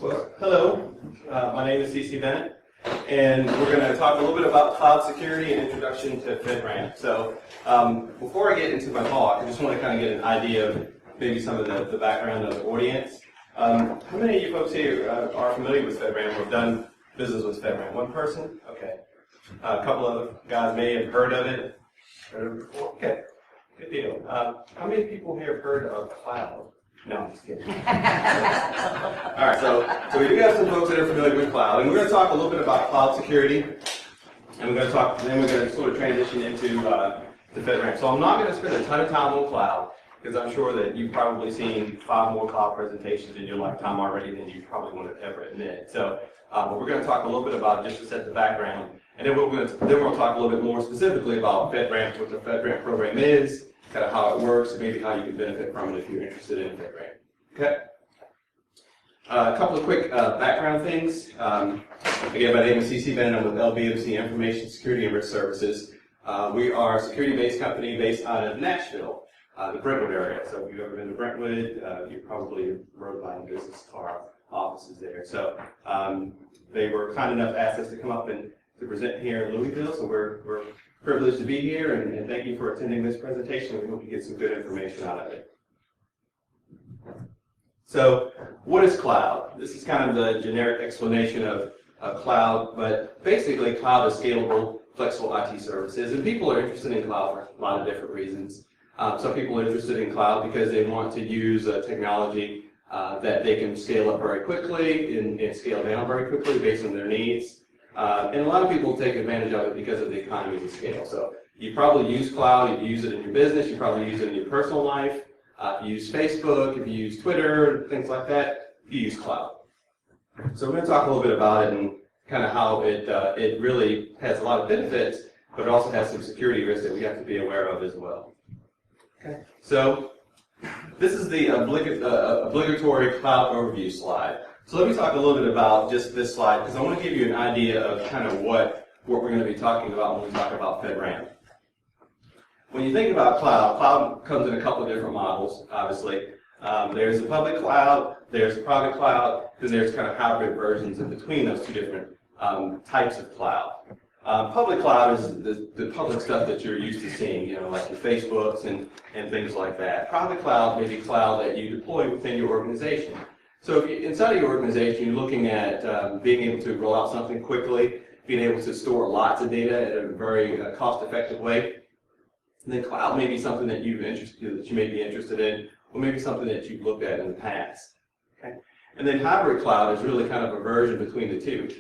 Well, hello. My name is Sese Bennet, and we're going to talk a little bit about cloud security and introduction to FedRAMP. So before I get into my talk, I just want to kind of get an idea of maybe some of the background of the audience. How many of you folks here are familiar with FedRAMP or have done business with FedRAMP? One person? Okay. A couple of guys may have heard of it. Heard of it before? Okay. Good deal. How many people here have heard of cloud? No, I'm just kidding. All right, so we do have some folks that are familiar with cloud, and we're going to talk a little bit about cloud security, and we're going to talk, then we're going to sort of transition into the FedRAMP. So I'm not going to spend a ton of time on cloud, because I'm sure that you've probably seen 5 more cloud presentations in your lifetime already than you probably want to ever admit. So but we're going to talk a little bit about it just to set the background, and then we're going to talk a little bit more specifically about FedRAMP, what the FedRAMP program is, kind of how it works, and maybe how you can benefit from it if you're interested in FedRAMP. Okay. A couple of quick background things. Again, my name is Sese Bennet. I'm with LBMC Information Security and Risk Services. We are a security-based company based out of Nashville, the Brentwood area. So if you've ever been to Brentwood, you probably rode by the business car offices there. So they were kind enough to ask us to come up and to present here in Louisville. So we're privileged to be here, and thank you for attending this presentation. We hope you get some good information out of it. So, what is cloud? This is kind of the generic explanation of cloud, but basically cloud is scalable, flexible IT services, and people are interested in cloud for a lot of different reasons. Some people are interested in cloud because they want to use technology that they can scale up very quickly and scale down very quickly based on their needs. And a lot of people take advantage of it because of the economies of scale. So you probably use cloud, you use it in your business, you probably use it in your personal life. If you use Facebook, if you use Twitter, things like that, you use cloud. So we're going to talk a little bit about it and kind of how it really has a lot of benefits, but it also has some security risks that we have to be aware of as well. Okay. So this is the obligatory cloud overview slide. So let me talk a little bit about just this slide, because I want to give you an idea of kind of what we're going to be talking about when we talk about FedRAMP. When you think about cloud, cloud comes in a couple of different models, obviously. There's a public cloud, there's a private cloud, then there's kind of hybrid versions in between those two different types of cloud. Public cloud is the public stuff that you're used to seeing, you know, like your Facebooks and things like that. Private cloud may be cloud that you deploy within your organization. So if you, inside of your organization, you're looking at being able to roll out something quickly, being able to store lots of data in a very cost-effective way. And then cloud may be something that you may be interested in, or maybe something that you've looked at in the past. Okay? And then hybrid cloud is really kind of a version between the two.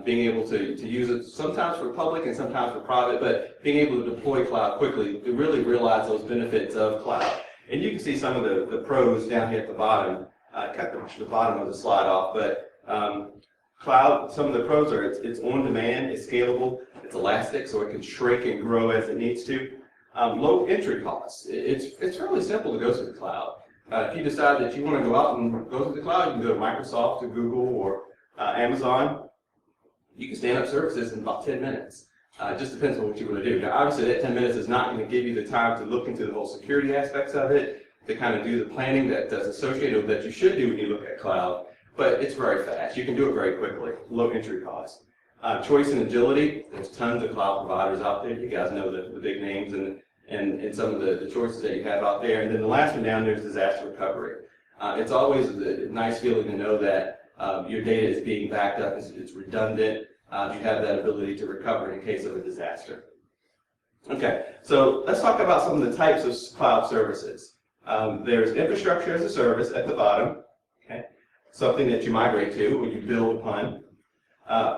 Being able to use it sometimes for public and sometimes for private, but being able to deploy cloud quickly to really realize those benefits of cloud. And you can see some of the pros down here at the bottom. I cut the bottom of the slide off, but cloud, some of the pros are it's on demand, it's scalable, it's elastic, so it can shrink and grow as it needs to. Low entry costs. It's really simple to go to the cloud. If you decide that you want to go out and go to the cloud, you can go to Microsoft, to Google, or Amazon. You can stand up services in about 10 minutes. It just depends on what you want to do. Now, obviously, that 10 minutes is not going to give you the time to look into the whole security aspects of it, to kind of do the planning that's associated with that you should do when you look at cloud, but it's very fast. You can do it very quickly, low entry cost. Choice and agility, there's tons of cloud providers out there. You guys know the big names and some of the choices that you have out there. And then the last one down there is disaster recovery. It's always a nice feeling to know that your data is being backed up, it's redundant, you have that ability to recover in case of a disaster. Okay, so let's talk about some of the types of cloud services. There's infrastructure as a service at the bottom, okay? Something that you migrate to or you build upon,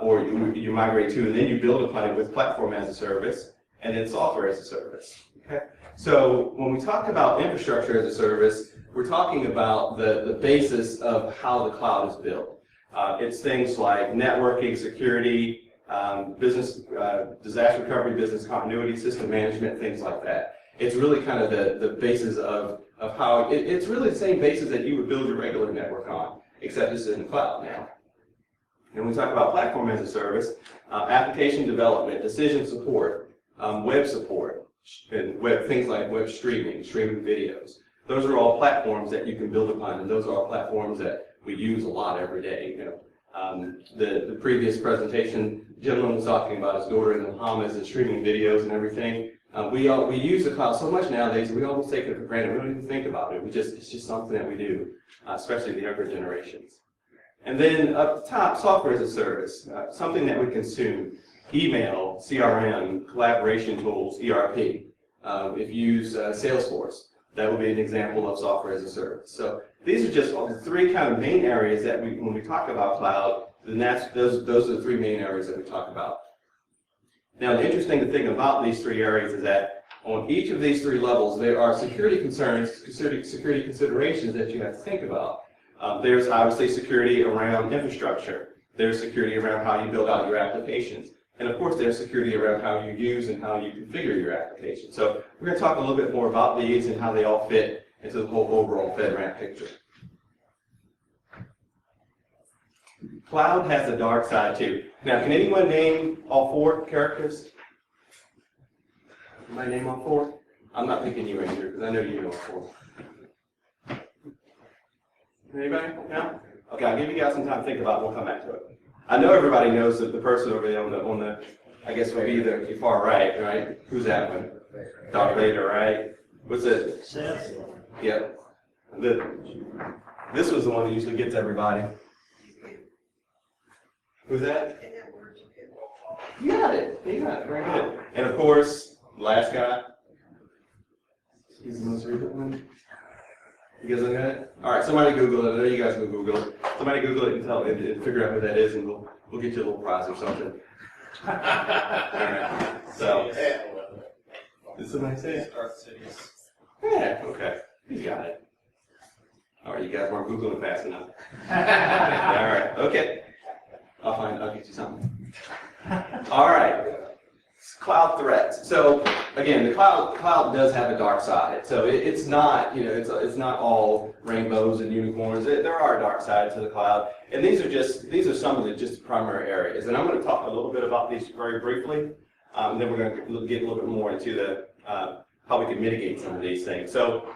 or you migrate to and then you build upon it with platform as a service, and then software as a service. Okay? So when we talk about infrastructure as a service, we're talking about the basis of how the cloud is built. It's things like networking, security, business disaster recovery, business continuity, system management, things like that. It's really kind of the basis of how, it's really the same basis that you would build your regular network on, except it's in the cloud now. And when we talk about platform as a service, application development, decision support, web support, and things like web streaming videos. Those are all platforms that you can build upon, and those are all platforms that we use a lot every day. The previous presentation, the gentleman was talking about his daughter in the Bahamas and streaming videos and everything. We use the cloud so much nowadays, we almost take it for granted. We don't even think about it. It's just something that we do, especially the younger generations. And then up top, software as a service, something that we consume. Email, CRM, collaboration tools, ERP. If you use Salesforce, that would be an example of software as a service. So these are just the three kind of main areas that when we talk about cloud, then those are the three main areas that we talk about. Now, the interesting thing about these three areas is that on each of these three levels, there are security concerns, security considerations that you have to think about. There's obviously security around infrastructure. There's security around how you build out your applications. And of course, there's security around how you use and how you configure your application. So we're going to talk a little bit more about these and how they all fit into the whole overall FedRAMP picture. Cloud has a dark side too. Now, can anyone name all four characters? Anybody name all four? I'm not picking you, Ranger, because I know you know all four. Anybody? No? Okay, I'll give you guys some time to think about it. We'll come back to it. I know everybody knows that the person over there on the I guess would be the far right? Who's that one? Darth Vader, right? What's it? Sese. Yep. This was the one that usually gets everybody. Who's that? You got it. You got it. Very good. And of course, last guy. He's the most recent one. You guys look at it? All right, somebody Google it. I know you guys will Google it. Somebody Google it and tell and figure out who that is, and we'll get you a little prize or something. All right. So, did somebody say it? Yeah. Okay. You got it. All right, you guys weren't Googling fast enough. All right. Okay. I'll get you something. All right. Cloud threats. So again, the cloud does have a dark side. So it's not, it's not all rainbows and unicorns. There are dark sides to the cloud, and these are some of the just primary areas. And I'm going to talk a little bit about these very briefly. And then we're going to get a little bit more into the how we can mitigate some of these things. So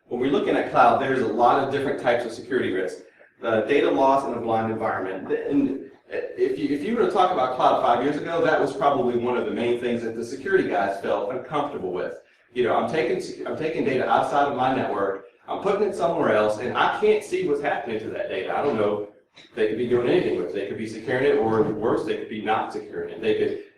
when we're looking at cloud, there's a lot of different types of security risks. Data loss in a blind environment. And if you were to talk about cloud 5 years ago, that was probably one of the main things that the security guys felt uncomfortable with. I'm taking data outside of my network, I'm putting it somewhere else, and I can't see what's happening to that data. I don't know. They could be doing anything with it. They could be securing it, or worse, they could be not securing it.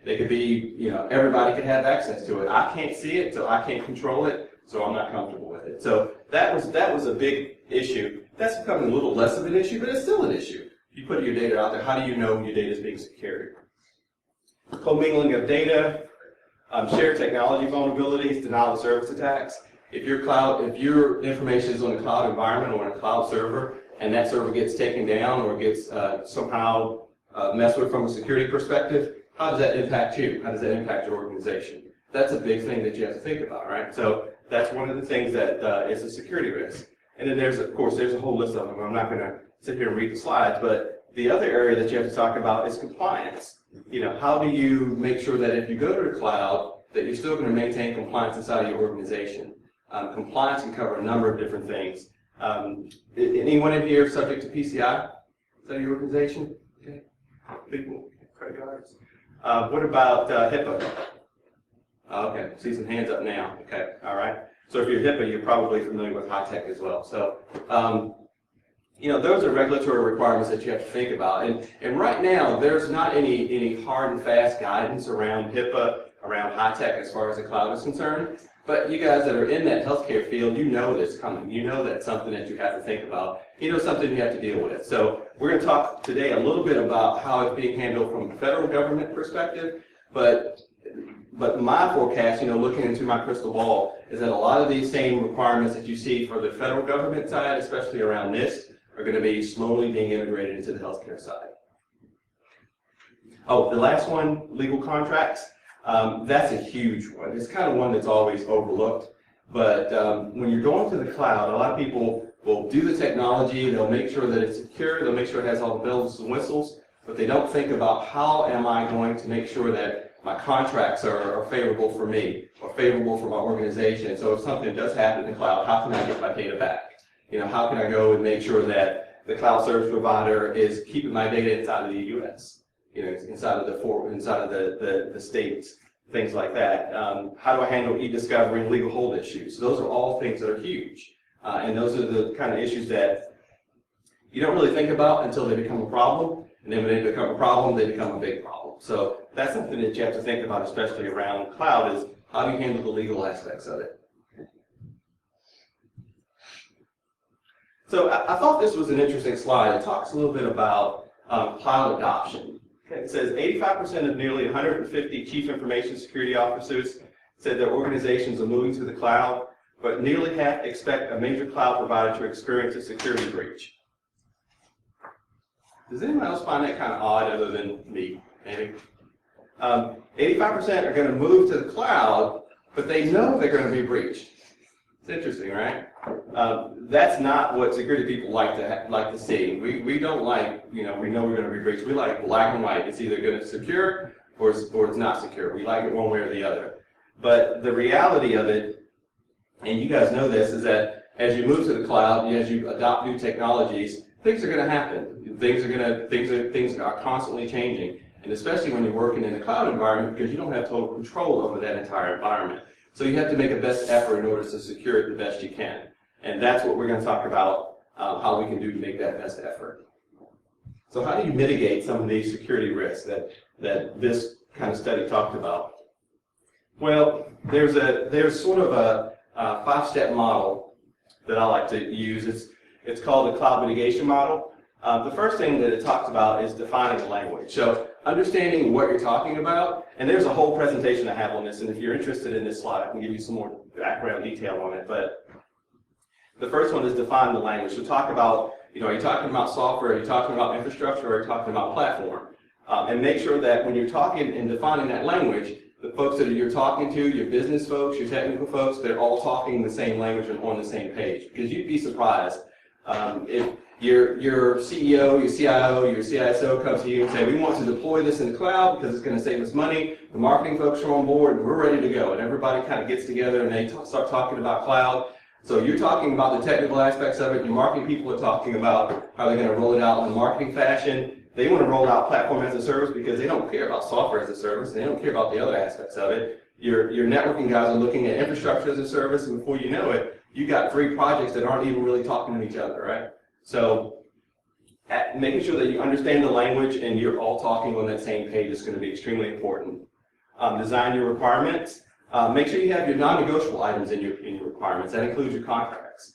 They could be, everybody could have access to it. I can't see it, so I can't control it, so I'm not comfortable with it. So that was a big issue. That's becoming a little less of an issue, but it's still an issue. If you put your data out there, how do you know your data is being secured? Commingling of data, shared technology vulnerabilities, denial of service attacks. If your information is on a cloud environment or on a cloud server, and that server gets taken down or gets somehow messed with from a security perspective, how does that impact you? How does that impact your organization? That's a big thing that you have to think about, right? So that's one of the things that is a security risk. And then there's a whole list of them. I'm not going to sit here and read the slides, but the other area that you have to talk about is compliance. How do you make sure that if you go to the cloud, that you're still going to maintain compliance inside of your organization? Compliance can cover a number of different things. Anyone in here subject to PCI inside of your organization? Okay. People, credit cards. What about HIPAA? Okay, see some hands up now. Okay, all right. So if you're HIPAA, you're probably familiar with high tech as well. So, those are regulatory requirements that you have to think about. And right now, there's not any hard and fast guidance around HIPAA, around high tech as far as the cloud is concerned. But you guys that are in that healthcare field, you know that's coming. You know that's something that you have to think about. Something you have to deal with. So we're going to talk today a little bit about how it's being handled from a federal government perspective. But my forecast, looking into my crystal ball, is that a lot of these same requirements that you see for the federal government side, especially around NIST, are going to be slowly being integrated into the healthcare side. Oh, the last one, legal contracts. That's a huge one. It's kind of one that's always overlooked. But when you're going to the cloud, a lot of people will do the technology, they'll make sure that it's secure, they'll make sure it has all the bells and whistles, but they don't think about how am I going to make sure that my contracts are favorable for me or favorable for my organization. So if something does happen in the cloud, how can I get my data back? How can I go and make sure that the cloud service provider is keeping my data inside of the U.S., inside of the states, things like that. How do I handle e-discovery and legal hold issues? So those are all things that are huge. And those are the kind of issues that you don't really think about until they become a problem. And then when they become a problem, they become a big problem. So that's something that you have to think about, especially around cloud, is how do you handle the legal aspects of it? So I thought this was an interesting slide. It talks a little bit about cloud adoption. Okay, it says 85% of nearly 150 chief information security officers said their organizations are moving to the cloud, but nearly half expect a major cloud provider to experience a security breach. Does anyone else find that kind of odd other than me, maybe? 85% are going to move to the cloud, but they know they're going to be breached. It's interesting, right? That's not what security people like to see. We don't like, we know we're going to be breached. We like black and white. It's either going to secure or it's not secure. We like it one way or the other. But the reality of it, and you guys know this, is that as you move to the cloud, as you adopt new technologies, things are going to happen. Things are constantly changing, and especially when you're working in a cloud environment, because you don't have total control over that entire environment. So you have to make a best effort in order to secure it the best you can, and that's what we're going to talk about, how we can do to make that best effort. So how do you mitigate some of these security risks that this kind of study talked about? Well, there's sort of a 5-step model that I like to use. It's called the cloud mitigation model. The first thing that it talks about is defining the language. So understanding what you're talking about, and there's a whole presentation I have on this, and if you're interested in this slide, I can give you some more background detail on it. But the first one is define the language. So talk about, are you talking about software, are you talking about infrastructure, or are you talking about platform? And make sure that when you're talking and defining that language, the folks that you're talking to, your business folks, your technical folks, they're all talking the same language and on the same page. Because you'd be surprised if your CEO, your CIO, your CISO comes to you and say, we want to deploy this in the cloud because it's going to save us money. The marketing folks are on board and we're ready to go. And everybody kind of gets together and they start talking about cloud. So you're talking about the technical aspects of it. Your marketing people are talking about how they're going to roll it out in a marketing fashion. They want to roll out platform as a service because they don't care about software as a service. They don't care about the other aspects of it. Your networking guys are looking at infrastructure as a service, and before you know it, you got 3 projects that aren't even really talking to each other, right? So making sure that you understand the language and you're all talking on that same page is going to be extremely important. Design your requirements. Make sure you have your non-negotiable items in your requirements. That includes your contracts.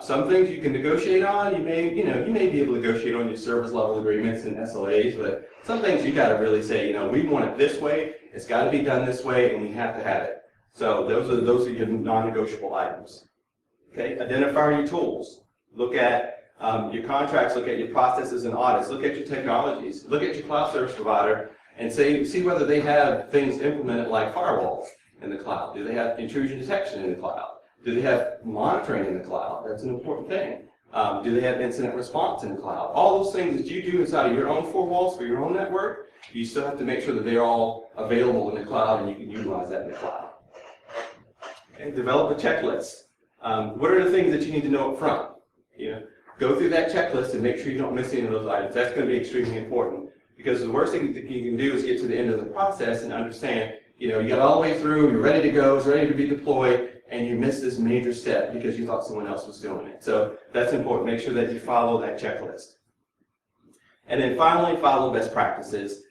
Some things you can negotiate on. You may be able to negotiate on your service level agreements and SLAs, but some things you got to really say, we want it this way. It's got to be done this way, and we have to have it. So those are your non-negotiable items. Okay. Identify your tools. Look at your contracts, look at your processes and audits, look at your technologies, look at your cloud service provider, and see whether they have things implemented like firewalls in the cloud. Do they have intrusion detection in the cloud? Do they have monitoring in the cloud? That's an important thing. Do they have incident response in the cloud? All those things that you do inside of your own 4 walls for your own network, you still have to make sure that they're all available in the cloud and you can utilize that in the cloud. Okay, develop a checklist. What are the things that you need to know up front? Go through that checklist and make sure you don't miss any of those items. That's going to be extremely important because the worst thing that you can do is get to the end of the process and understand, you got all the way through, you're ready to go, it's ready to be deployed, and you missed this major step because you thought someone else was doing it. So that's important. Make sure that you follow that checklist. And then finally, follow best practices.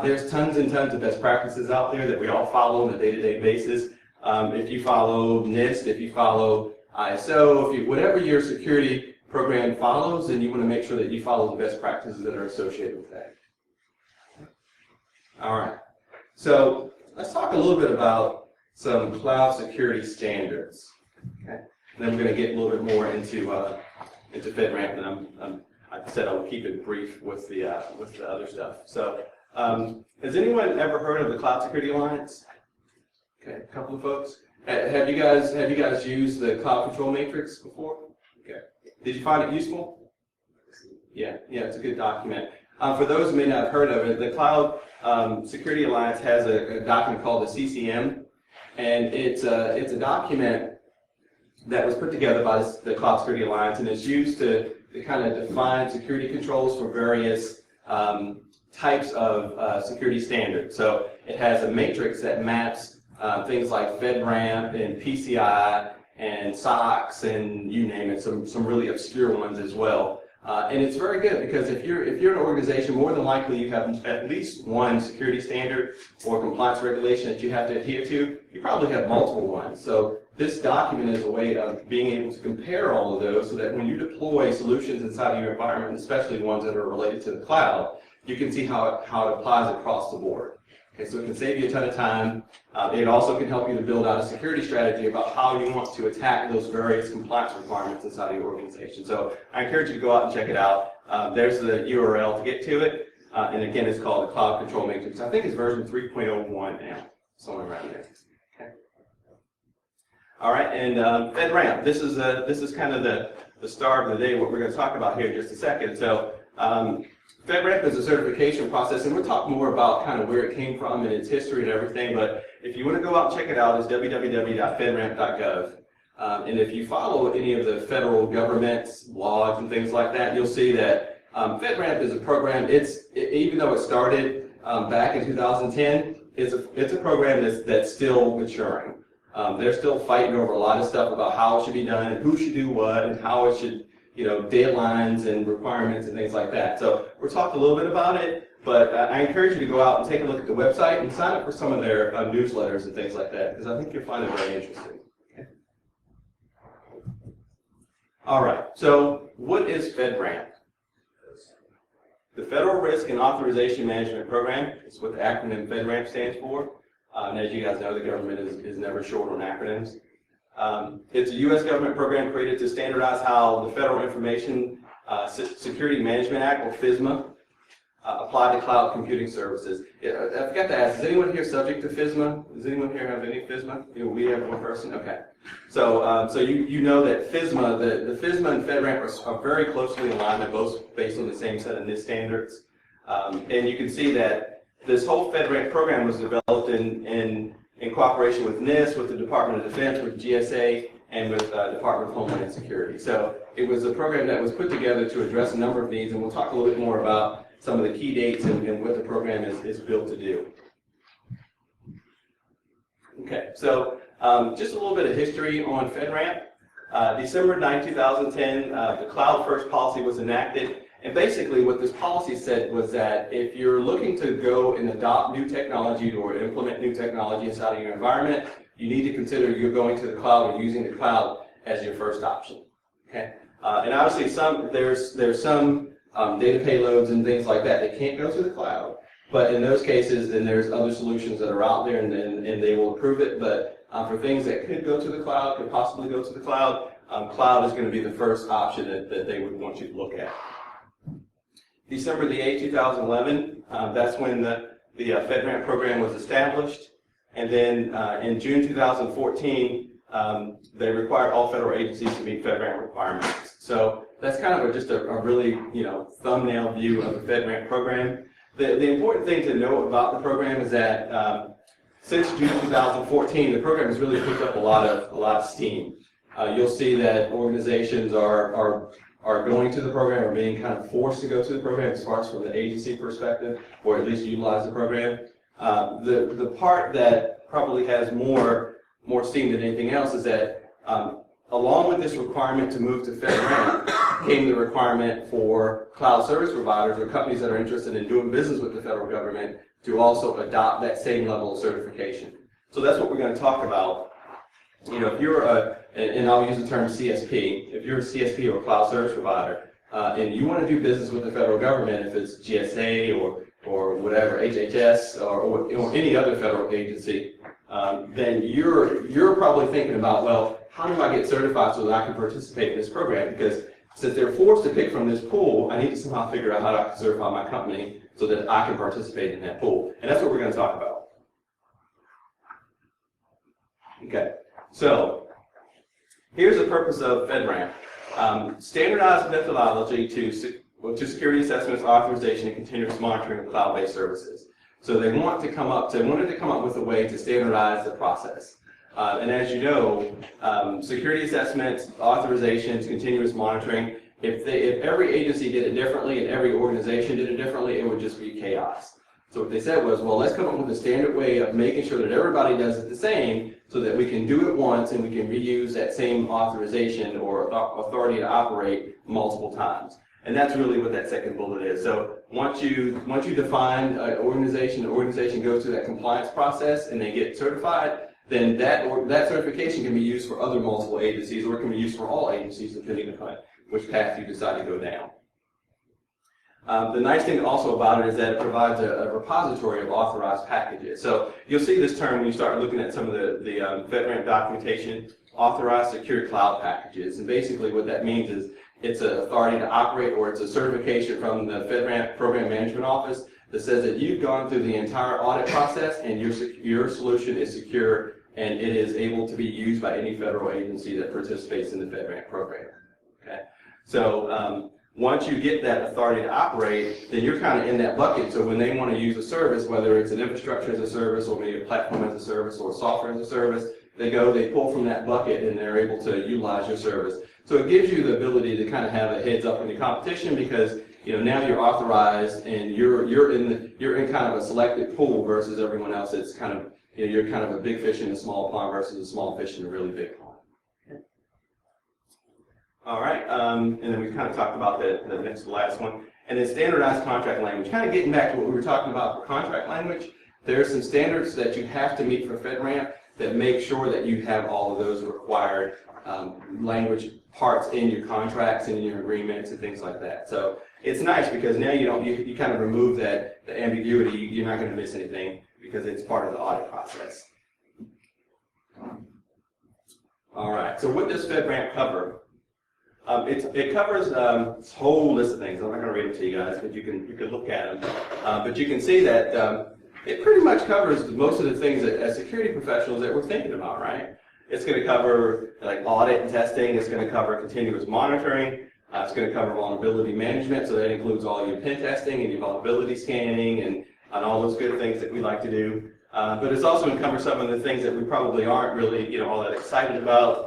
There's tons and tons of best practices out there that we all follow on a day-to-day basis. If you follow NIST, if you follow ISO, whatever your security program follows, then you want to make sure that you follow the best practices that are associated with that. All right. So let's talk a little bit about some cloud security standards. Okay. And then we're going to get a little bit more into FedRAMP, and I said I would keep it brief with the other stuff. So has anyone ever heard of the Cloud Security Alliance? Okay, a couple of folks. Have you guys used the Cloud Control Matrix before? Okay. Did you find it useful? Yeah, it's a good document. For those who may not have heard of it, the Cloud Security Alliance has a document called the CCM, and it's a document that was put together by the Cloud Security Alliance, and it's used to that kind of define security controls for various types of security standards. So it has a matrix that maps things like FedRAMP and PCI and SOX and you name it, some really obscure ones as well. And it's very good because if you're an organization, more than likely you have at least one security standard or compliance regulation that you have to adhere to. You probably have multiple ones. So this document is a way of being able to compare all of those so that when you deploy solutions inside of your environment, especially ones that are related to the cloud, you can see how it applies across the board. Okay, so it can save you a ton of time. It also can help you to build out a security strategy about how you want to attack those various compliance requirements inside of your organization. So I encourage you to go out and check it out. There's the URL to get to it. And again, it's called the Cloud Control Matrix. I think it's version 3.01 now, somewhere around there. Okay. All right, and FedRAMP. This is kind of the star of the day, what we're going to talk about here in just a second. So FedRAMP is a certification process, and we'll talk more about kind of where it came from and its history and everything, but if you want to go out and check it out, it's www.fedramp.gov. And if you follow any of the federal government's laws and things like that, you'll see that FedRAMP is a program, even though it started back in 2010, it's a program that's still maturing. They're still fighting over a lot of stuff about how it should be done and who should do what and how it should, deadlines and requirements and things like that. So we'll talk a little bit about it, but I encourage you to go out and take a look at the website and sign up for some of their newsletters and things like that, because I think you'll find it very interesting. Okay. All right, so what is FedRAMP? The Federal Risk and Authorization Management Program is what the acronym FedRAMP stands for. And as you guys know, the government is never short on acronyms. It's a U.S. government program created to standardize how the Federal Information Security Management Act, or FISMA, apply to cloud computing services. I forgot to ask, is anyone here subject to FISMA? Does anyone here have any FISMA? We have one person? Okay. So you know that FISMA, the FISMA and FedRAMP are very closely aligned. They're both based on the same set of NIST standards. And you can see that this whole FedRAMP program was developed in cooperation with NIST, with the Department of Defense, with GSA, and with Department of Homeland Security. So it was a program that was put together to address a number of needs, and we'll talk a little bit more about some of the key dates and what the program is built to do. Okay, so just a little bit of history on FedRAMP. December 9, 2010, the Cloud First policy was enacted. And basically what this policy said was that if you're looking to go and adopt new technology or implement new technology inside of your environment, you need to consider you're going to the cloud or using the cloud as your first option. Okay? And obviously there's some data payloads and things like that can't go to the cloud. But in those cases, then there's other solutions that are out there and they will approve it. But for things that could go to the cloud, could possibly go to the cloud, cloud is going to be the first option that they would want you to look at. December the 8th, 2011, that's when the FedRAMP program was established. And then in June 2014, they required all federal agencies to meet FedRAMP requirements. So that's kind of just a really thumbnail view of the FedRAMP program. The important thing to know about the program is that since June 2014, the program has really picked up a lot of steam. You'll see that organizations are going to the program or being kind of forced to go to the program as far as from the agency perspective, or at least utilize the program. The part that probably has more steam than anything else is that along with this requirement to move to FedRAMP came the requirement for cloud service providers or companies that are interested in doing business with the federal government to also adopt that same level of certification. So that's what we're going to talk about. If you're and I'll use the term CSP, if you're a CSP or a cloud service provider, and you want to do business with the federal government, if it's GSA or whatever, HHS or any other federal agency, then you're probably thinking about, well, how do I get certified so that I can participate in this program? Because since they're forced to pick from this pool, I need to somehow figure out how I can certify my company so that I can participate in that pool. And that's what we're going to talk about. Okay. So, here's the purpose of FedRAMP. Standardized methodology to security assessments, authorization, and continuous monitoring of cloud-based services. So they wanted to come up with a way to standardize the process. And as you know, security assessments, authorizations, continuous monitoring, If every agency did it differently and every organization did it differently, it would just be chaos. So what they said was, well, let's come up with a standard way of making sure that everybody does it the same so that we can do it once and we can reuse that same authorization or authority to operate multiple times. And that's really what that second bullet is. So once you define an organization, the organization goes through that compliance process and they get certified, then that certification can be used for other multiple agencies, or it can be used for all agencies depending upon which path you decide to go down. The nice thing also about it is that it provides a repository of authorized packages. So you'll see this term when you start looking at some of the FedRAMP documentation, authorized secure cloud packages. And basically what that means is it's an authority to operate, or it's a certification from the FedRAMP Program Management Office that says that you've gone through the entire audit process and your solution is secure and it is able to be used by any federal agency that participates in the FedRAMP program. Okay? So once you get that authority to operate, then you're kind of in that bucket. So when they want to use a service, whether it's an infrastructure as a service or maybe a platform as a service or software as a service, they pull from that bucket and they're able to utilize your service. So it gives you the ability to kind of have a heads up in the competition, because now you're authorized and you're in kind of a selected pool versus everyone else. It's kind of you're kind of a big fish in a small pond versus a small fish in a really big pond. All right, and then we kind of talked about the next to last one. And then standardized contract language. Kind of getting back to what we were talking about for contract language, there are some standards that you have to meet for FedRAMP that make sure that you have all of those required language parts in your contracts and in your agreements and things like that. So it's nice because now you kind of remove the ambiguity. You're not going to miss anything because it's part of the audit process. All right, so what does FedRAMP cover? It covers a whole list of things. I'm not going to read them to you guys, but you can look at them. But you can see that it pretty much covers most of the things that as security professionals that we're thinking about, right? It's going to cover like audit and testing. It's going to cover continuous monitoring. It's going to cover vulnerability management, so that includes all your pen testing and your vulnerability scanning and all those good things that we like to do. But it's also going to cover some of the things that we probably aren't really all that excited about.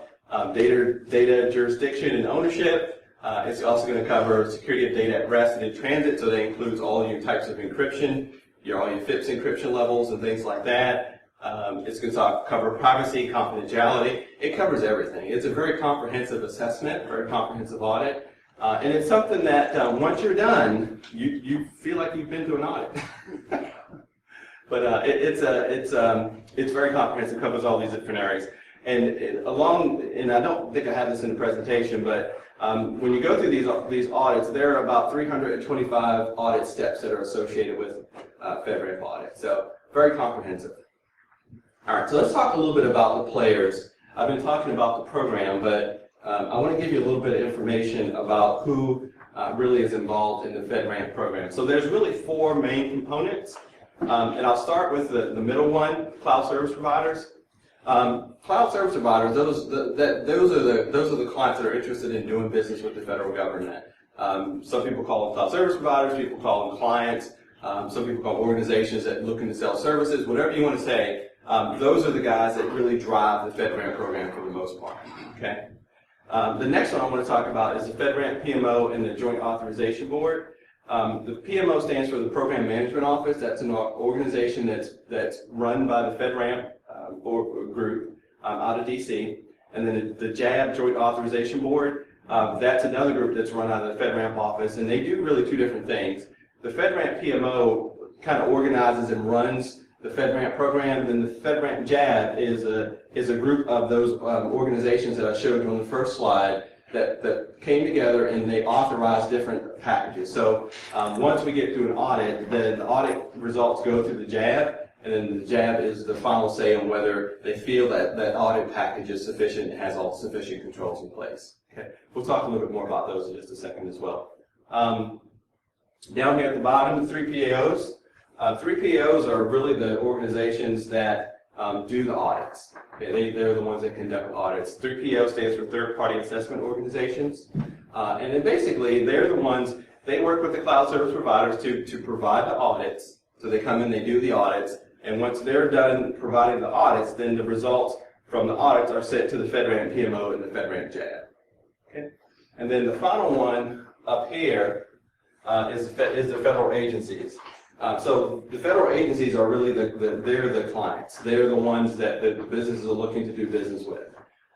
Data jurisdiction and ownership. It's also going to cover security of data at rest and in transit, so that includes all your types of encryption, all your FIPS encryption levels and things like that. It's going to cover privacy, confidentiality. It covers everything. It's a very comprehensive assessment, very comprehensive audit, and it's something that once you're done, you feel like you've been to an audit. But it's very comprehensive. Covers all these different areas. And I don't think I have this in the presentation, but when you go through these audits, there are about 325 audit steps that are associated with FedRAMP audit. So very comprehensive. All right, so let's talk a little bit about the players. I've been talking about the program, but I want to give you a little bit of information about who really is involved in the FedRAMP program. So there's really four main components, and I'll start with the middle one, cloud service providers. Cloud service providers, those are the clients that are interested in doing business with the federal government. Some people call them cloud service providers, people call them clients, some people call them organizations that are looking to sell services, whatever you want to say. Those are the guys that really drive the FedRAMP program for the most part. Okay. The next one I want to talk about is the FedRAMP PMO and the Joint Authorization Board. The PMO stands for the Program Management Office. That's an organization that's run by the FedRAMP group out of DC. And then the JAB, Joint Authorization Board, that's another group that's run out of the FedRAMP office, and they do really two different things. The FedRAMP PMO kind of organizes and runs the FedRAMP program, and then the FedRAMP JAB is a group of those organizations that I showed you on the first slide that came together and they authorize different packages. So once we get through an audit, then the audit results go to the JAB, and then the JAB is the final say on whether they feel that that audit package is sufficient and has all sufficient controls in place. Okay, we'll talk a little bit more about those in just a second as well. Down here at the bottom, the 3PAOs. 3PAOs are really the organizations that do the audits. Okay, they're the ones that conduct audits. 3PAO stands for Third Party Assessment Organizations. And then basically, they're the ones, they work with the cloud service providers to provide the audits. So they come in, they do the audits, and once they're done providing the audits, then the results from the audits are sent to the FedRAMP PMO and the FedRAMP JAB. Okay? And then the final one up here is the federal agencies. So the federal agencies are really they're the clients. They're the ones that the businesses are looking to do business with.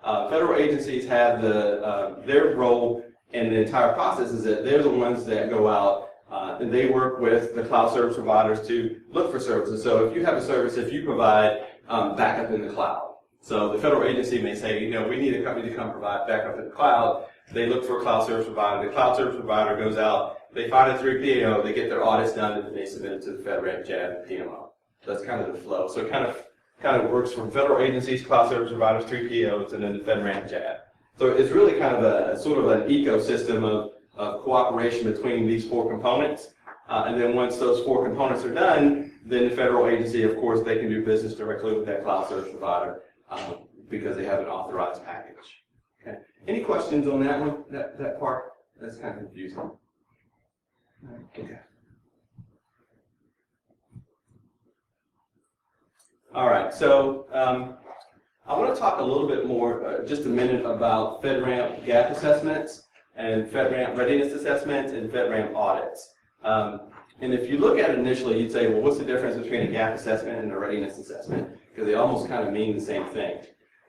Federal agencies have their role in the entire process is that they're the ones that go out and they work with the cloud service providers to look for services. So if you have a service, if you provide backup in the cloud. So the federal agency may say, you know, we need a company to come provide backup in the cloud. They look for a cloud service provider. The cloud service provider goes out, they find a 3PAO, they get their audits done, and they submit it to the FedRAMP, JAB, and PMO. So that's kind of the flow. So it kind of works from federal agencies, cloud service providers, 3PAOs, and then the FedRAMP, JAB. So it's really kind of a sort of an ecosystem of cooperation between these four components. And then once those four components are done, then the federal agency, of course, they can do business directly with that cloud service provider because they have an authorized package. Okay. Any questions on that one, that part? That's kind of confusing. Okay. All right, so I want to talk a little bit more, just a minute, about FedRAMP gap assessments and FedRAMP readiness assessments and FedRAMP audits. And if you look at it initially, you'd say, well, what's the difference between a gap assessment and a readiness assessment? Because they almost kind of mean the same thing.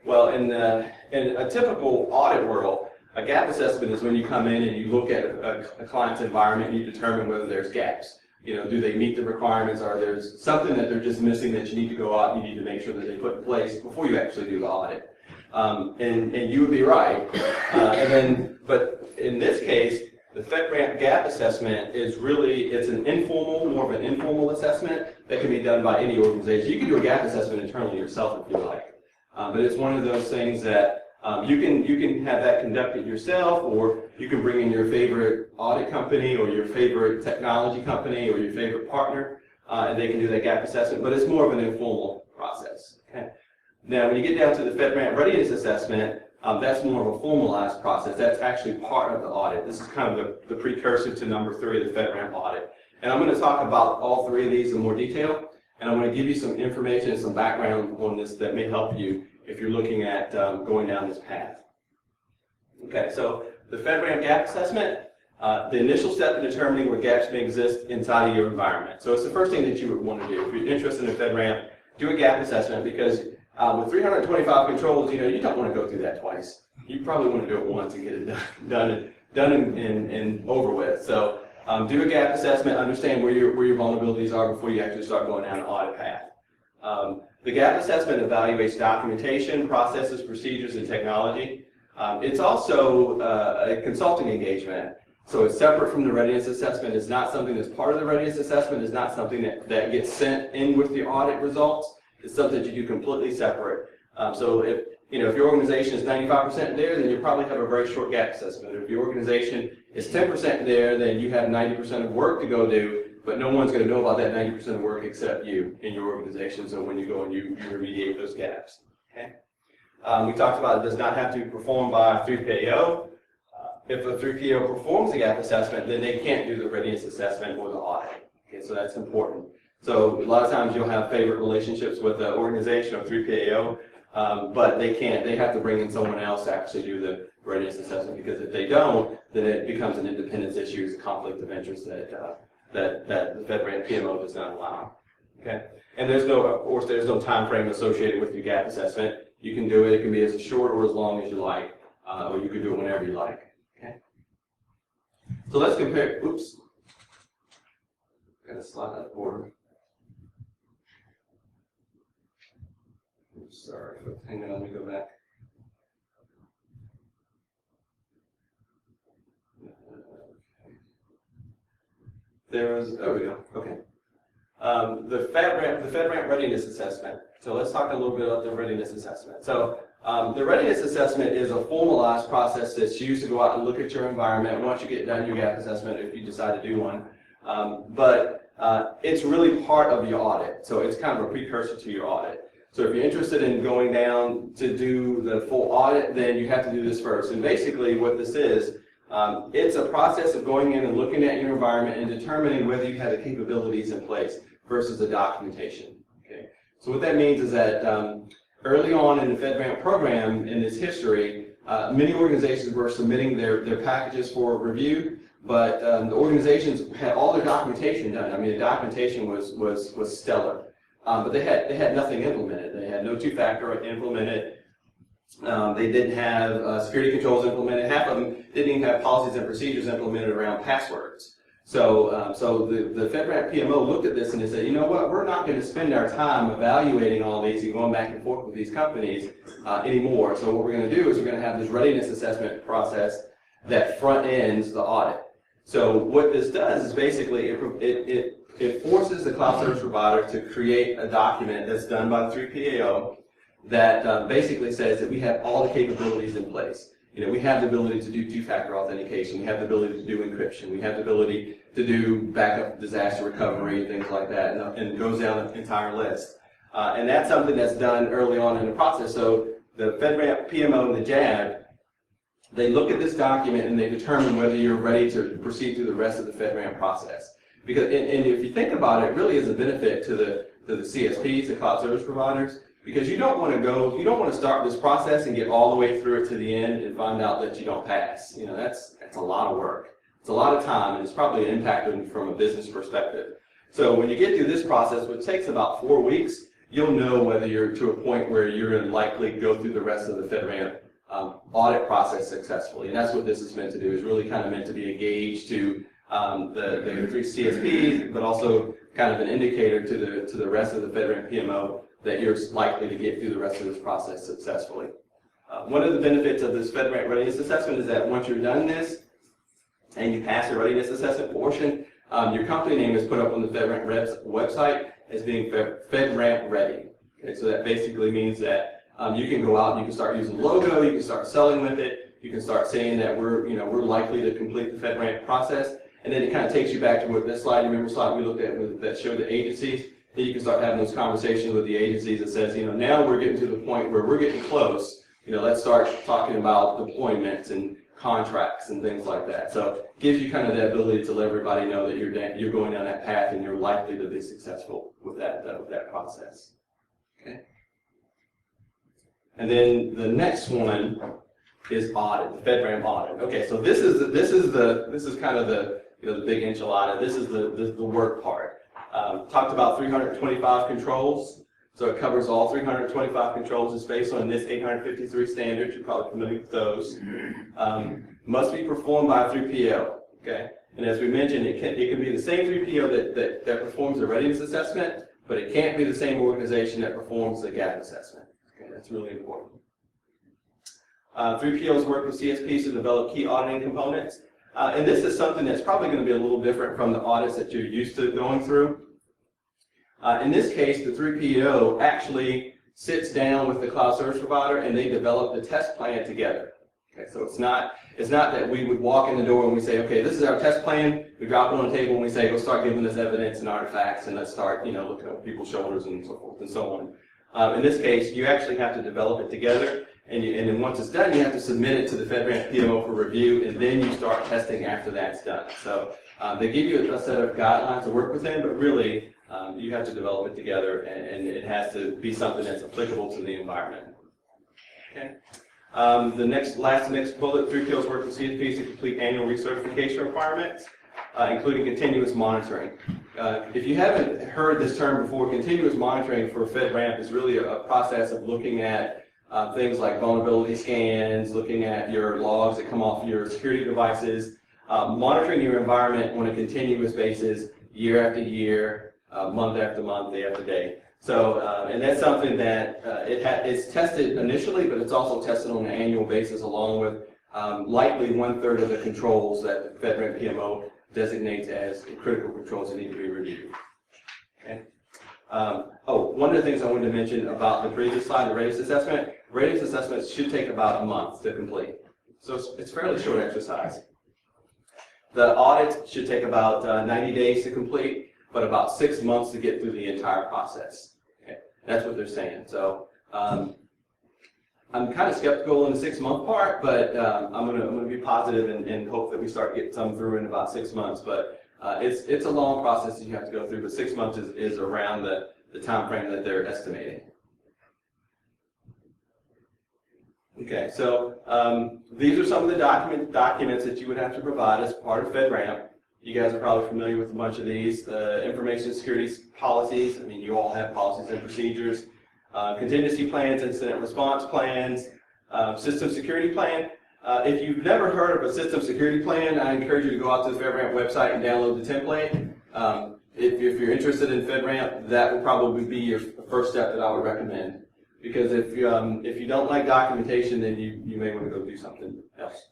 Well, in a typical audit world, a gap assessment is when you come in and you look at a client's environment and you determine whether there's gaps. You know, do they meet the requirements? Or there's something that they're just missing that you need to go out and you need to make sure that they put in place before you actually do the audit. And you would be right. But in this case, the FedRAMP gap assessment is really, it's an informal, more of an informal assessment that can be done by any organization. You can do a gap assessment internally yourself if you like. But it's one of those things that you can have that conducted yourself, or you can bring in your favorite audit company or your favorite technology company or your favorite partner, and they can do that gap assessment, but it's more of an informal process. Okay? Now, when you get down to the FedRAMP readiness assessment, that's more of a formalized process. That's actually part of the audit. This is kind of the precursor to number 3 of the FedRAMP audit. And I'm going to talk about all 3 of these in more detail, and I'm going to give you some information and some background on this that may help you if you're looking at going down this path. Okay, so the FedRAMP gap assessment, the initial step in determining where gaps may exist inside of your environment. So it's the first thing that you would want to do. If you're interested in FedRAMP, do a gap assessment, because with 325 controls, you know, you don't want to go through that twice. You probably want to do it once and get it done and over with. So do a gap assessment, understand where your vulnerabilities are before you actually start going down an audit path. The gap assessment evaluates documentation, processes, procedures, and technology. It's also a consulting engagement, so it's separate from the readiness assessment. It's not something that's part of the readiness assessment. It's not something that gets sent in with the audit results. It's something that you do completely separate. So if your organization is 95% there, then you probably have a very short gap assessment. If your organization is 10% there, then you have 90% of work to go do. But no one's going to know about that 90% of work except you in your organization, so when you go and you remediate those gaps. Okay? We talked about it does not have to be performed by a 3PAO. If a 3PAO performs the gap assessment, then they can't do the readiness assessment or the audit. Okay, so that's important. So a lot of times you'll have favorite relationships with the organization or 3PAO, but they can't. They have to bring in someone else to actually do the readiness assessment, because if they don't, then it becomes an independence issue, it's a conflict of interest that the FedRAMP PMO does not allow. Okay, and of course, there's no time frame associated with your gap assessment. You can do it; it can be as short or as long as you like, or you can do it whenever you like. Okay. So let's compare. Oops, got to slide out of order. Oops, sorry. Hang on, let me go back. There we go. Okay. The FedRAMP readiness assessment. So let's talk a little bit about the readiness assessment. So the readiness assessment is a formalized process that's used to go out and look at your environment once you get done your gap assessment, if you decide to do one. But it's really part of your audit. So it's kind of a precursor to your audit. So if you're interested in going down to do the full audit, then you have to do this first. And basically what this is, it's a process of going in and looking at your environment and determining whether you have the capabilities in place versus the documentation. Okay. So what that means is that early on in the FedRAMP program, in its history, Many organizations were submitting their packages for review, but the organizations had all their documentation done. I mean, the documentation was stellar, but they had nothing implemented. They had no two-factor implemented. They didn't have security controls implemented. Half of them didn't even have policies and procedures implemented around passwords. So, the FedRAMP PMO looked at this and they said, you know what, we're not going to spend our time evaluating all these and going back and forth with these companies anymore. So what we're going to do is we're going to have this readiness assessment process that front ends the audit. So what this does is basically it forces the cloud service provider to create a document that's done by the 3PAO that basically says that we have all the capabilities in place. You know, we have the ability to do two-factor authentication. We have the ability to do encryption. We have the ability to do backup disaster recovery and things like that, and it goes down the entire list. And that's something that's done early on in the process. So the FedRAMP PMO and the JAB, they look at this document and they determine whether you're ready to proceed through the rest of the FedRAMP process. Because, and if you think about it, it really is a benefit to the CSPs, the cloud service providers, because you don't want to start this process and get all the way through it to the end and find out that you don't pass. You know, that's a lot of work. It's a lot of time, and it's probably an impact from a business perspective. So when you get through this process, which takes about 4 weeks, you'll know whether you're to a point where you're going to likely go through the rest of the FedRAMP audit process successfully. And that's what this is meant to do, is really kind of meant to be a gauge to the three CSPs, but also kind of an indicator to the rest of the FedRAMP PMO that you're likely to get through the rest of this process successfully. One of the benefits of this FedRAMP readiness assessment is that once you're done this and you pass the readiness assessment portion, your company name is put up on the FedRAMP website as being FedRAMP ready. Okay, so that basically means that you can go out and you can start using the logo, you can start selling with it, you can start saying that we're likely to complete the FedRAMP process, and then it kind of takes you back to what that slide, you remember slide we looked at that showed the agencies. Then you can start having those conversations with the agencies that says, now we're getting to the point where we're getting close. Let's start talking about deployments and contracts and things like that. So it gives you kind of the ability to let everybody know that you're going down that path and you're likely to be successful with that process. Okay. And then the next one is audit, the FedRAMP audit. Okay, so this is kind of the big enchilada. This is the work part. Talked about 325 controls, so it covers all 325 controls. It's based on NIST 853 standards. You're probably familiar with those. Must be performed by a 3PO. Okay, and as we mentioned, it can be the same 3PO that performs the readiness assessment, but it can't be the same organization that performs the gap assessment. Okay, that's really important. 3POs work with CSPs to develop key auditing components. And this is something that's probably going to be a little different from the audits that you're used to going through. In this case, the 3PO actually sits down with the cloud service provider and they develop the test plan together. Okay, so it's not that we would walk in the door and we say, okay, this is our test plan. We drop it on the table and we say, go start giving us evidence and artifacts and let's start, looking at people's shoulders and so forth and so on. In this case, you actually have to develop it together. And then once it's done, you have to submit it to the FedRAMP PMO for review, and then you start testing after that's done. So they give you a set of guidelines to work within, but really you have to develop it together, and it has to be something that's applicable to the environment. Okay. The next bullet, 3POs work with CSPs to complete annual recertification requirements, including continuous monitoring. If you haven't heard this term before, continuous monitoring for FedRAMP is really a process of looking at things like vulnerability scans, looking at your logs that come off your security devices, monitoring your environment on a continuous basis, year after year, month after month, day after day. So, and that's something that it's tested initially, but it's also tested on an annual basis along with likely 1/3 of the controls that the FedRAMP PMO designates as critical controls that need to be reviewed. Okay. One of the things I wanted to mention about the previous slide, the readiness assessment. Readiness assessments should take about a month to complete. So it's fairly short exercise. The audit should take about 90 days to complete, but about 6 months to get through the entire process. Okay. That's what they're saying. So I'm kind of skeptical in the 6-month part, but I'm gonna be positive and hope that we start getting some through in about 6 months. But it's a long process that you have to go through, but 6 months is around the time frame that they're estimating. Okay, so these are some of the documents that you would have to provide as part of FedRAMP. You guys are probably familiar with a bunch of these. Information security policies, I mean, you all have policies and procedures. Contingency plans, incident response plans, system security plan. If you've never heard of a system security plan, I encourage you to go out to the FedRAMP website and download the template. If you're interested in FedRAMP, that would probably be your first step that I would recommend. Because if you don't like documentation, then you may want to go do something else.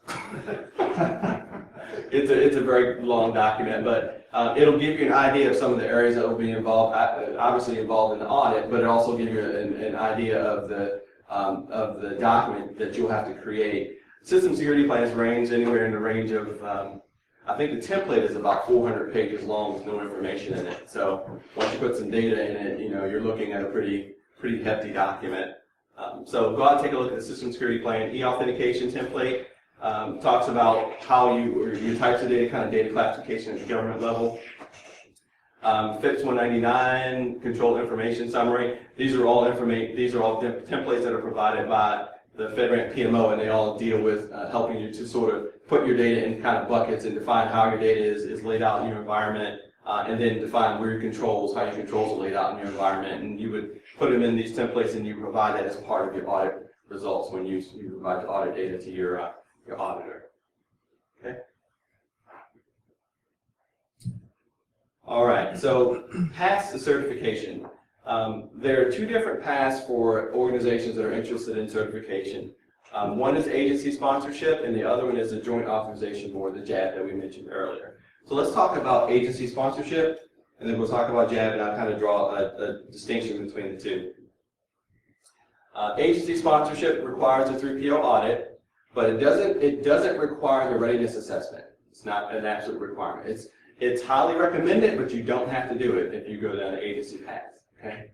It's a very long document, but it'll give you an idea of some of the areas that will be involved, obviously involved in the audit, but it also give you an idea of the document that you'll have to create. System security plans range anywhere in the range of, I think the template is about 400 pages long with no information in it. So once you put some data in it, you're looking at a pretty hefty document. So go out and take a look at the system security plan. E-authentication template talks about how your types of data, kind of data classification at the government level. FIPS 199, control information summary. These are all templates that are provided by the FedRAMP PMO, and they all deal with helping you to sort of put your data in kind of buckets and define how your data is laid out in your environment, and then define where your controls, how your controls are laid out in your environment, and you would put them in these templates and you provide that as part of your audit results when you provide the audit data to your auditor. Okay. All right, so paths to certification. There are two different paths for organizations that are interested in certification. One is agency sponsorship, and the other one is the Joint Authorization Board, the JAB that we mentioned earlier. So let's talk about agency sponsorship, and then we'll talk about JAB, and I'll kind of draw a distinction between the two. Agency sponsorship requires a 3PO audit, but it doesn't require the readiness assessment. It's not an absolute requirement. It's highly recommended, but you don't have to do it if you go down the agency path. Okay.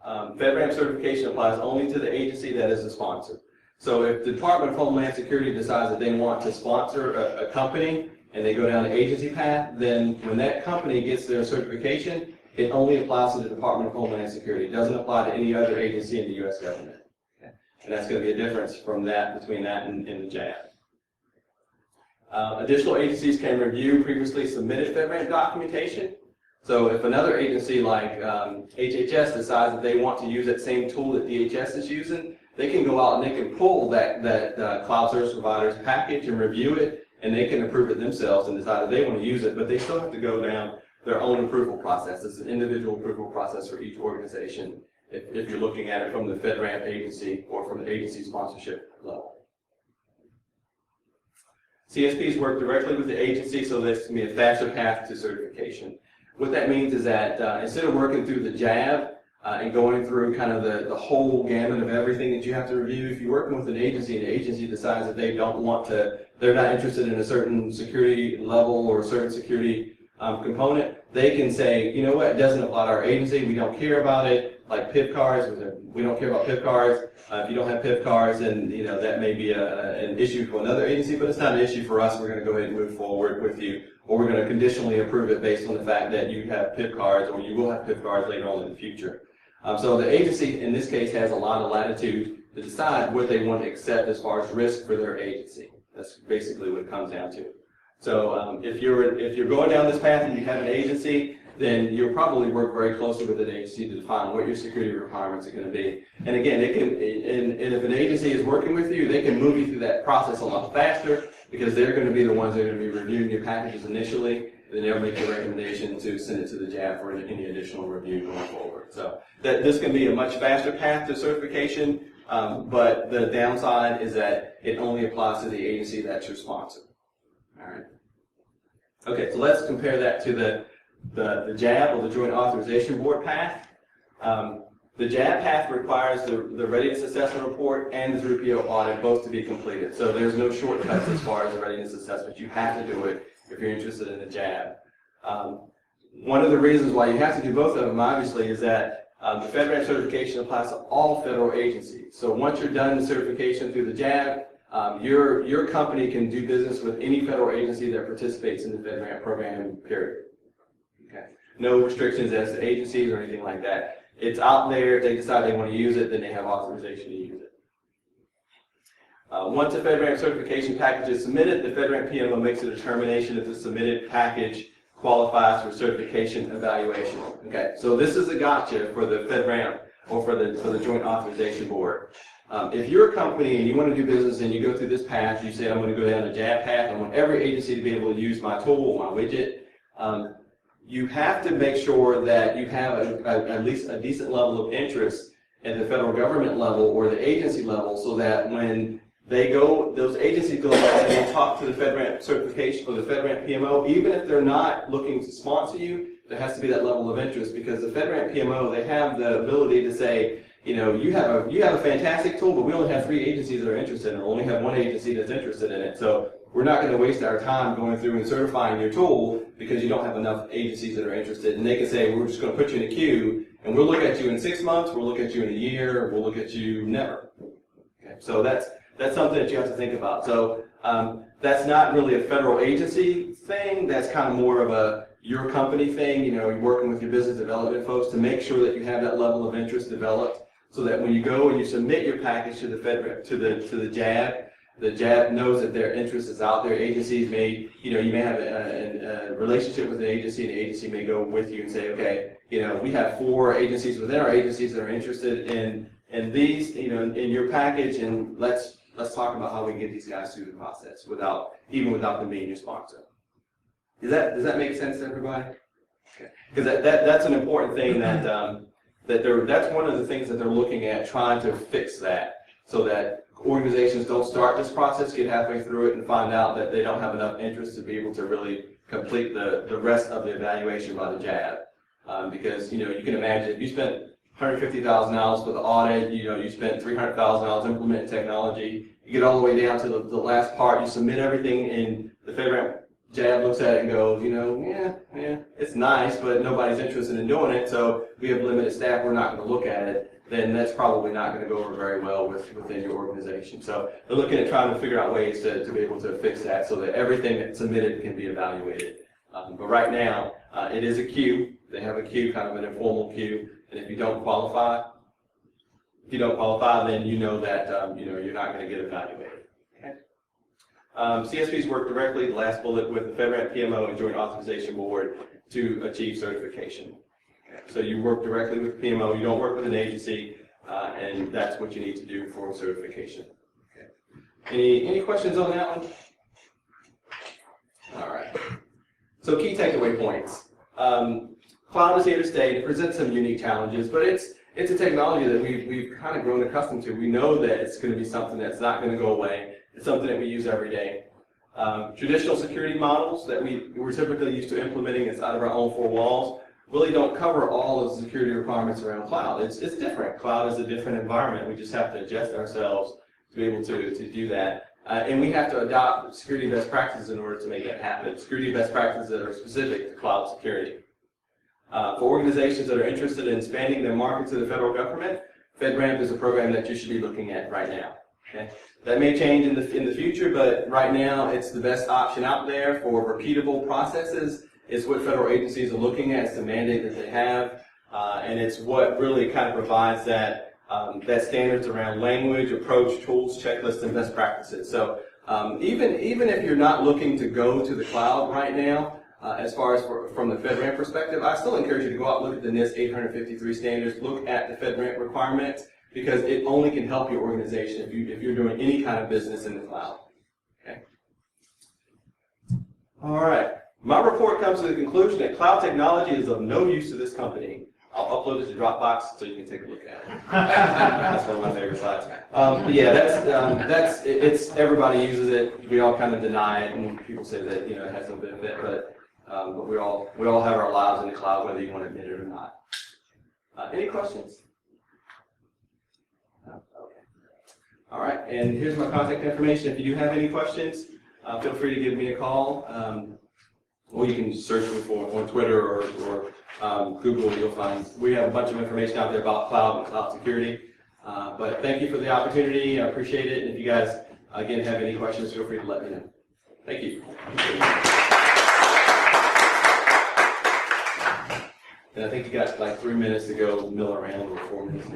FedRAMP certification applies only to the agency that is a sponsor. So if the Department of Homeland Security decides that they want to sponsor a company and they go down the agency path, then when that company gets their certification, it only applies to the Department of Homeland Security. It doesn't apply to any other agency in the U.S. government. Okay. And that's going to be a difference from that, between that and the JAB. Additional agencies can review previously submitted FedRAMP documentation. So if another agency like HHS decides that they want to use that same tool that DHS is using, they can go out and they can pull that cloud service provider's package and review it, and they can approve it themselves and decide that they want to use it, but they still have to go down their own approval process. It's an individual approval process for each organization if you're looking at it from the FedRAMP agency or from the agency sponsorship level. CSPs work directly with the agency, so this can be a faster path to certification. What that means is that instead of working through the JAB and going through kind of the whole gamut of everything that you have to review, if you're working with an agency and the agency decides that they don't want to, they're not interested in a certain security level or a certain security component, they can say, you know what, it doesn't apply to our agency, we don't care about it, like PIP cards, we don't care about PIP cards. If you don't have PIP cards, then that may be an issue for another agency, but it's not an issue for us. We're going to go ahead and move forward with you, or we're going to conditionally approve it based on the fact that you have PIP cards, or you will have PIP cards later on in the future. So the agency, in this case, has a lot of latitude to decide what they want to accept as far as risk for their agency. That's basically what it comes down to. So if you're going down this path and you have an agency, then you'll probably work very closely with an agency to define what your security requirements are going to be. And again, and if an agency is working with you, they can move you through that process a lot faster because they're going to be the ones that are going to be reviewing your packages initially, and then they'll make a recommendation to send it to the JAB for any additional review going forward. So this can be a much faster path to certification, but the downside is that it only applies to the agency that's your sponsor. All right. Okay, so let's compare that to the JAB, or the Joint Authorization Board path. The JAB path requires the readiness assessment report and the 3PO audit both to be completed. So there's no shortcuts as far as the readiness assessment. You have to do it if you're interested in the JAB. One of the reasons why you have to do both of them, obviously, is that the FedRAMP certification applies to all federal agencies. So once you're done the certification through the JAB, your company can do business with any federal agency that participates in the FedRAMP program, period. Okay. No restrictions as to agencies or anything like that. It's out there. If they decide they want to use it, then they have authorization to use it. Once a FedRAMP certification package is submitted, the FedRAMP PMO makes a determination if the submitted package qualifies for certification evaluation. Okay, so this is a gotcha for the FedRAMP or for the Joint Authorization Board. If you're a company and you want to do business and you go through this path, you say, I'm going to go down the JAB path, I want every agency to be able to use my tool, my widget, you have to make sure that you have at least a decent level of interest at the federal government level or the agency level, so that when they go, those agencies go back and they talk to the FedRAMP certification or the FedRAMP PMO, even if they're not looking to sponsor you, there has to be that level of interest, because the FedRAMP PMO, they have the ability to say, you know, you have a fantastic tool, but we only have 3 agencies that are interested in it, or only have 1 agency that's interested in it. So we're not going to waste our time going through and certifying your tool because you don't have enough agencies that are interested. And they can say, we're just going to put you in a queue, and we'll look at you in 6 months, we'll look at you in a year, we'll look at you never. Okay, so that's something that you have to think about. So that's not really a federal agency thing. That's kind of more of a your company thing. You know, you're working with your business development folks to make sure that you have that level of interest developed, so that when you go and you submit your package to the FedRAMP, to the JAB, the JAB knows that their interest is out there. Agencies may, you know, you may have a relationship with an agency, and the agency may go with you and say, okay, you know, we have 4 agencies within our agencies that are interested in these, you know, in your package, and let's talk about how we can get these guys through the process without them being your sponsor. Does that make sense to everybody? Okay. Because that's an important thing that that's one of the things that they're looking at, trying to fix that, so that organizations don't start this process, get halfway through it, and find out that they don't have enough interest to be able to really complete the rest of the evaluation by the JAB. Because, you know, you can imagine if you spent $150,000 for the audit, you know, you spent $300,000 implementing technology, you get all the way down to the last part, you submit everything, and the FedRAMP JAB looks at it and goes, you know, yeah, it's nice, but nobody's interested in doing it, so we have limited staff, we're not going to look at it, then that's probably not going to go over very well within your organization. So they're looking at trying to figure out ways to be able to fix that so that everything that's submitted can be evaluated. But right now, it is a queue. They have a queue, kind of an informal queue, and if you don't qualify, then you know that you know, you're not going to get evaluated. CSPs work directly, the last bullet, with the FedRAMP PMO and Joint Authorization Board to achieve certification. Okay. So you work directly with PMO, you don't work with an agency, and that's what you need to do for certification. Okay. Any questions on that one? All right. So key takeaway points. Cloud is here to stay. It presents some unique challenges, but it's a technology that we've kind of grown accustomed to. We know that it's going to be something that's not going to go away. It's something that we use every day. Traditional security models that we're typically used to implementing inside of our own 4 walls really don't cover all of the security requirements around cloud. It's different. Cloud is a different environment. We just have to adjust ourselves to be able to do that. And we have to adopt security best practices in order to make that happen. Security best practices that are specific to cloud security. For organizations that are interested in expanding their market to the federal government, FedRAMP is a program that you should be looking at right now. Okay? That may change in the future, but right now it's the best option out there for repeatable processes. It's what federal agencies are looking at. It's the mandate that they have, and it's what really kind of provides that standards around language, approach, tools, checklists, and best practices. So even if you're not looking to go to the cloud right now, as far as from the FedRAMP perspective, I still encourage you to go out and look at the NIST 853 standards, look at the FedRAMP requirements, because it only can help your organization if you're doing any kind of business in the cloud. Okay. All right. My report comes to the conclusion that cloud technology is of no use to this company. I'll upload it to Dropbox so you can take a look at it. That's one of my favorite slides. But yeah, it's everybody uses it. We all kind of deny it, and people say that, you know, it has no benefit, but we all have our lives in the cloud, whether you want to admit it or not. Any questions? No? Okay. All right, and here's my contact information. If you do have any questions, feel free to give me a call, or you can search me on Twitter or Google. You'll find we have a bunch of information out there about cloud and cloud security. But thank you for the opportunity. I appreciate it. And if you guys again have any questions, feel free to let me know. Thank you. And I think you got like 3 minutes to go mill around, or 4 minutes.